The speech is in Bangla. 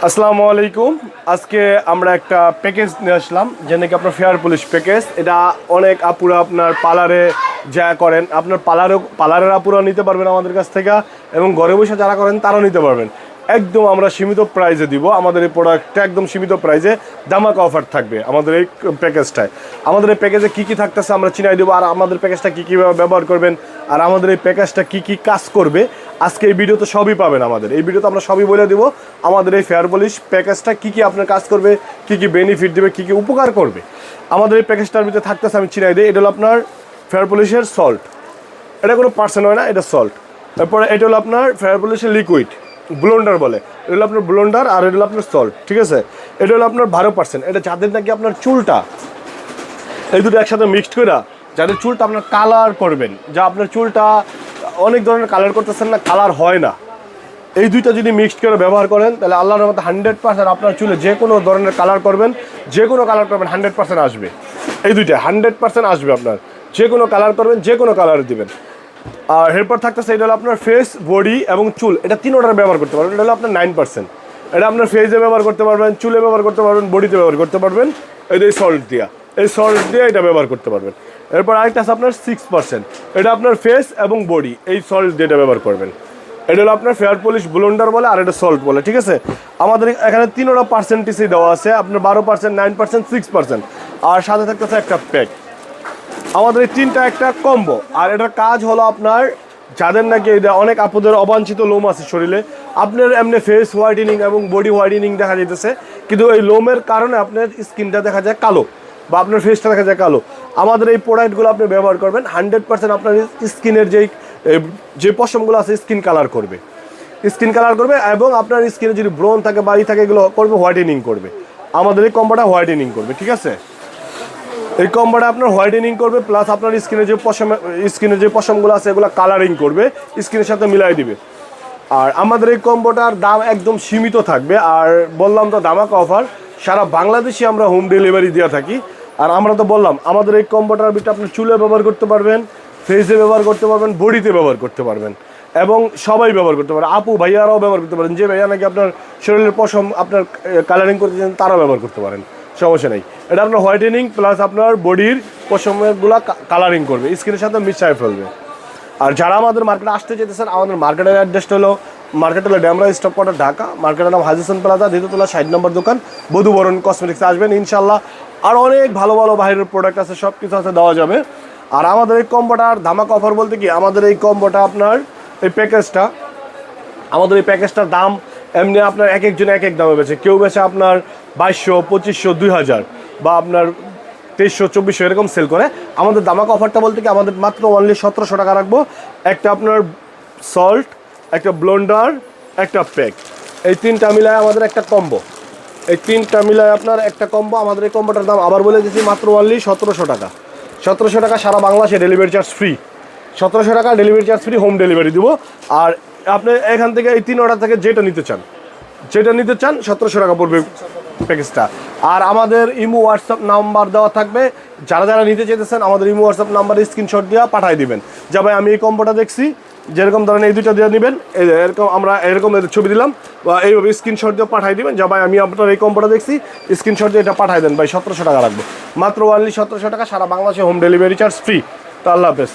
আসসালামু আলাইকুম। আজকে আমরা একটা প্যাকেজ নিয়ে আসলাম, যে নাকি আপনার ফেয়ার পুলিশ প্যাকেজ। এটা অনেক আপুরা আপনার পার্লারে যা করেন, আপনার পার্লারের আপুরা নিতে পারবেন আমাদের কাছ থেকে, এবং ঘরে বসে যারা করেন তারাও নিতে পারবেন। একদম আমরা সীমিত প্রাইজে দিব। আমাদের এই প্রোডাক্টটা একদম সীমিত প্রাইজে ধামাকা অফার থাকবে আমাদের এই প্যাকেজটায়। আমাদের এই প্যাকেজে কী কী থাকতেছে আমরা চিনাই দেবো, আর আমাদের প্যাকেজটা কী কীভাবে ব্যবহার করবেন, আর আমাদের এই প্যাকেজটা কী কী কাজ করবে আজকে এই ভিডিওতে সবই পাবেন। আমাদের এই ভিডিওতে আমরা সবই বলে দেবো আমাদের এই ফেয়ার পলিশ প্যাকেজটা কী কী আপনার কাজ করবে, কী কী বেনিফিট দেবে, কী কী উপকার করবে। আমাদের এই প্যাকেজটার ভিতরে থাকতেছে, আমি চিনাই দিই। এটা হলো আপনার ফেয়ার পলিশের সল্ট, এটা কোনো পার্সেন্ট হয় না, এটা সল্ট। তারপরে এটা হলো আপনার ফেয়ার পলিশের লিকুইড, ব্লোন্ডার বলে, এটা হলো আপনার ব্লোন্ডার, আর এটা হলো আপনার সল্ট, ঠিক আছে। এটা হলো আপনার 12%। এটা যাদের নাকি আপনার চুলটা এই দুটো একসাথে মিক্সড করে যাদের চুলটা আপনার কালার করবেন, যা আপনার চুলটা অনেক ধরনের কালার করতেছেন না, কালার হয় না, এই দুইটা যদি মিক্সড করে ব্যবহার করেন তাহলে আল্লাহর রহমতে 100% আপনার চুলে যে কোনো ধরনের কালার করবেন, যে কোনো কালার করবেন 100% আসবে। এই দুইটা 100% আসবে, আপনার যে কোনো কালার করবেন, যে কোনো কালার দিবেন। আর এরপর থাকতেছে এটা হলো আপনার ফেস, বডি এবং চুল, এটা তিন অর্ডার ব্যবহার করতে পারবেন। এটা হলো আপনার 9%। এটা আপনার ফেসে ব্যবহার করতে পারবেন, চুলে ব্যবহার করতে পারবেন, বডিতে ব্যবহার করতে পারবেন, এই সল্ট দিয়া, এই সল্ট দিয়ে এটা ব্যবহার করতে পারবেন। এরপর আরেকটা আছে আপনার 6%, এটা আপনার ফেস এবং বডি এই সল্ট দিয়ে এটা ব্যবহার করবেন। এটা হলো আপনার ফেয়ার পলিশ ব্লোন্ডার বলে, আর এটা সল্ট বলে, ঠিক আছে। আমাদের এখানে তিনোটা পার্সেন্টেজই দেওয়া আছে, আপনার 12%, 9%, 6%, আর সাথে থাকতেছে একটা প্যাক। আমাদের এই তিনটা একটা কম্বো। আর এটার কাজ হলো আপনার যাদের নাকি এটা অনেক আপুদের অবাঞ্ছিত লোম আছে শরীরে, আপনার এমনি ফেস হোয়াইটেনিং এবং বডি হোয়াইটেনিং দেখা যেতেছে, কিন্তু এই লোমের কারণে আপনার স্কিনটা দেখা যায় কালো, বা আপনার ফেসটা দেখা যায় কালো। আমাদের এই প্রোডাক্টগুলো আপনি ব্যবহার করবেন, 100% আপনার স্কিনের যে পশমগুলো আছে স্কিন কালার করবে, স্কিন কালার করবে, এবং আপনার স্কিনে যদি ব্রণ থাকে বা থাকে এগুলো করবে, হোয়াইটেনিং করবে। আমাদের এই কম্বোটা হোয়াইটেনিং করবে, ঠিক আছে। এই কম্বোটা আপনার হোয়াইটেনিং করবে, প্লাস আপনার স্কিনের যে পশমগুলো আছে এগুলো কালারিং করবে, স্কিনের সাথে মিলাই দিবে। আর আমাদের এই কম্বোটার দাম একদম সীমিত থাকবে, আর বললাম তো ধামাকা অফার, সারা বাংলাদেশে আমরা হোম ডেলিভারি দিয়ে থাকি। আর আমরা তো বললাম আমাদের এই কম্বোটার ভিতরে আপনি চুলে ব্যবহার করতে পারবেন, ফেসে ব্যবহার করতে পারবেন, বডিতে ব্যবহার করতে পারবেন, এবং সবাই ব্যবহার করতে পারে। আপু ভাইয়ারাও ব্যবহার করতে পারেন, যে ভাইয়া নাকি আপনার শরীরের পশম আপনার কালারিং করতে চান তারাও ব্যবহার করতে পারেন, সমস্যা নেই। এটা আপনার হোয়াইটেনিং প্লাস আপনার বডির পশমগুলা কালারিং করবে, স্কিনের সাথে মিশায় ফেলবে। আর যারা আমাদের মার্কেটে আসতে চাইতেছেন, আমাদের মার্কেটের অ্যাড্রেসটা হলো ড্যামরা স্টপ কোয়ার্টার, ঢাকা। মার্কেটের নাম হাজি হাসান প্লাজা, দ্বিতীয়তলা 60 নম্বর দোকান, বধুবরণ কসমেটিক্সে আসবেন ইনশাল্লাহ। আর অনেক ভালো ভালো বাইরের প্রোডাক্ট আছে, সব কিছু আছে, দেওয়া যাবে। আর আমাদের এই কম্বোটার ধামাকা অফার বলতে কি, আমাদের এই কম্বোটা আপনার এই প্যাকেজটা, আমাদের এই প্যাকেজটার দাম এমনি আপনার এক একজন এক এক দামে বেছে, কেউ বেছে আপনার 2200, 2500, 2000, বা আপনার 2300, 2400 এরকম সেল করে। আমাদের ধামাকা অফারটা বলতে কি, আমাদের মাত্র অনলি 1700 টাকা রাখবো। একটা আপনার সল্ট, একটা ব্লোন্ডার, একটা প্যাক, এই তিনটা মিলায় আমাদের একটা কম্বো, এই তিনটা মিলায় আপনার একটা কম্বো। আমাদের এই কম্বোটার দাম আবার বলে দিচ্ছি, মাত্র অনলি 1700 টাকা। 1700 টাকা, সারা বাংলাদেশে ডেলিভারি চার্জ ফ্রি। 1700 টাকা delivery charge free, home delivery দিব। আর আপনি এখান থেকে এই 3 অর্ডার থেকে যেটা নিতে চান 1700 টাকা পড়বে প্যাকেজটা। আর আমাদের ইমো হোয়াটসঅ্যাপ নাম্বার দেওয়া থাকবে, যারা যারা নিতে চাইতেছেন আমাদের ইমো হোয়াটসঅ্যাপ নাম্বারে স্ক্রিনশট দিয়ে পাঠিয়ে দিবেন, যা ভাই আমি এই কম্বোটা দেখছি, যেরকম ধরেন এই দুইটা দিয়ে নেবেন, এরকম আমরা এরকম ছবি দিলাম, বা এইভাবে স্ক্রিনশট দিয়ে পাঠিয়ে দিবেন, যা ভাই আমি আপনার এই কম্বোটা দেখছি, স্ক্রিনশট দিয়ে এটা পাঠিয়ে দেন ভাই। 1700 টাকা রাখবো, মাত্র অনলি 1700 টাকা, সারা বাংলাদেশে হোম ডেলিভারি চার্জ ফ্রি। তো আল্লাহ হাফেজ।